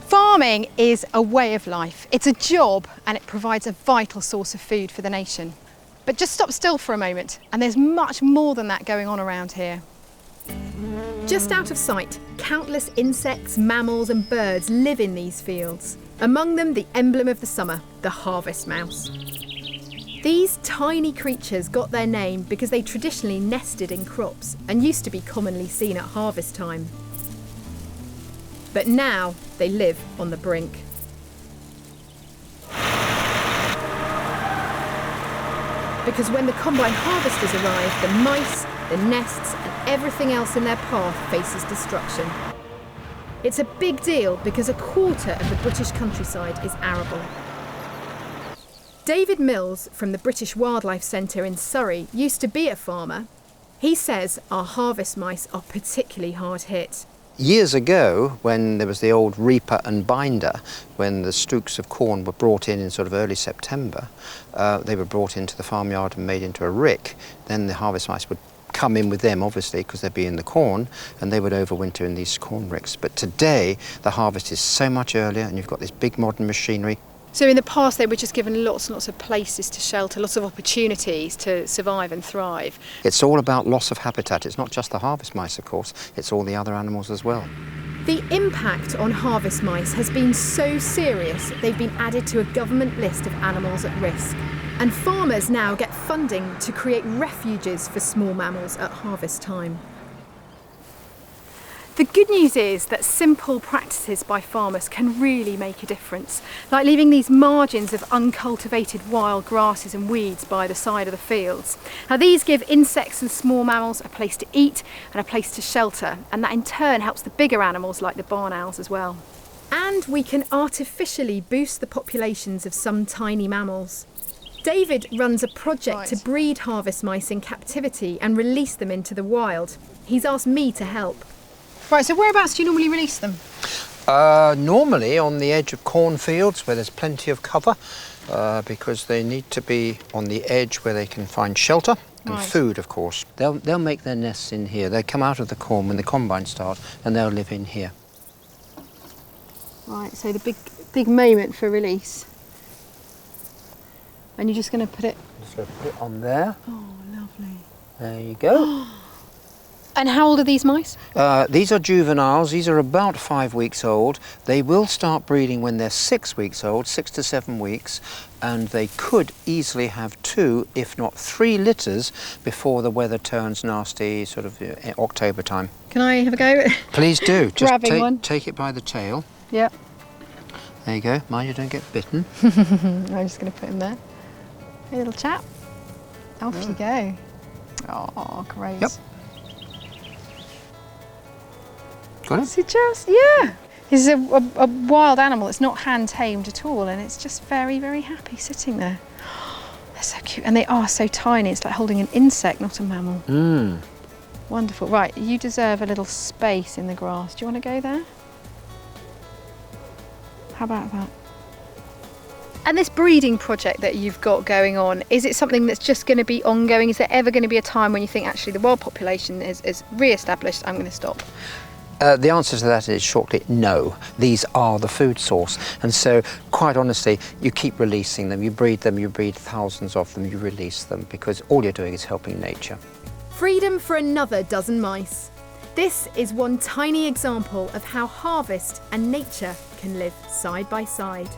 Farming is a way of life. It's a job and it provides a vital source of food for the nation. But just stop still for a moment and there's much more than that going on around here. Just out of sight, countless insects, mammals and birds live in these fields. Among them, the emblem of the summer, the harvest mouse. These tiny creatures got their name because they traditionally nested in crops and used to be commonly seen at harvest time. But now they live on the brink. Because when the combine harvesters arrive, the mice, the nests and everything else in their path faces destruction. It's a big deal because a quarter of the British countryside is arable. David Mills from the British Wildlife Centre in Surrey used to be a farmer. He says our harvest mice are particularly hard hit. Years ago, when there was the old reaper and binder, when the stooks of corn were brought in sort of early September, they were brought into the farmyard and made into a rick. Then the harvest mice would come in with them, obviously, because they'd be in the corn, and they would overwinter in these corn ricks. But today, the harvest is so much earlier, and you've got this big modern machinery. So in the past they were just given lots and lots of places to shelter, lots of opportunities to survive and thrive. It's all about loss of habitat. It's not just the harvest mice, of course, it's all the other animals as well. The impact on harvest mice has been so serious they've been added to a government list of animals at risk. And farmers now get funding to create refuges for small mammals at harvest time. The good news is that simple practices by farmers can really make a difference, like leaving these margins of uncultivated wild grasses and weeds by the side of the fields. Now these give insects and small mammals a place to eat and a place to shelter, and that in turn helps the bigger animals like the barn owls as well. And we can artificially boost the populations of some tiny mammals. David runs a project to breed harvest mice in captivity and release them into the wild. He's asked me to help. Right, so whereabouts do you normally release them? Normally on the edge of cornfields where there's plenty of cover, because they need to be on the edge where they can find shelter and food, of course. They'll make their nests in here. They come out of the corn when the combine starts and they'll live in here. Right, so the big moment for release. And you're just going to put it... Just going to put it on there. Oh, lovely. There you go. And how old are these mice? These are juveniles. These are about 5 weeks old. They will start breeding when they're 6 weeks old, 6 to 7 weeks, and they could easily have 2, if not 3 litters before the weather turns nasty, sort of October time. Can I have a go? Please do. Just take it by the tail. Yep. There you go. Mind you don't get bitten. I'm just going to put him there. Hey, little chap. Off you go. Oh, great. Yep. Got it? Is it just, yeah. He's a wild animal. It's not hand-tamed at all, and it's just very, very happy sitting there. They're so cute, and they are so tiny. It's like holding an insect, not a mammal. Wonderful. Right, you deserve a little space in the grass. Do you want to go there? How about that? And this breeding project that you've got going on, is it something that's just going to be ongoing? Is there ever going to be a time when you think, actually, the wild population is re-established, I'm going to stop? The answer to that is shortly no. These are the food source, and so quite honestly you keep releasing them. You breed thousands of them, you release them, because all you're doing is helping nature. Freedom for another dozen mice. This is one tiny example of how harvest and nature can live side by side.